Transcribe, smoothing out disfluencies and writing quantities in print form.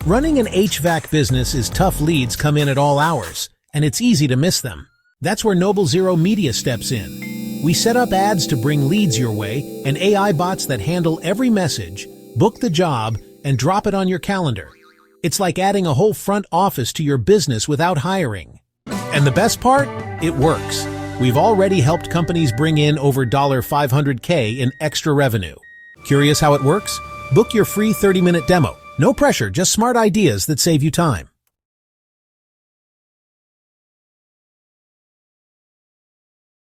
Running an HVAC business is tough. Leads come in at all hours, and it's easy to miss them. That's where Noble Zero Media steps in. We set up ads to bring leads your way and AI bots that handle every message, book the job, and drop it on your calendar. It's like adding a whole front office to your business without hiring. And the best part? It works. We've already helped companies bring in over $500K in extra revenue. Curious how it works? Book your free 30-minute demo. No pressure, just smart ideas that save you time.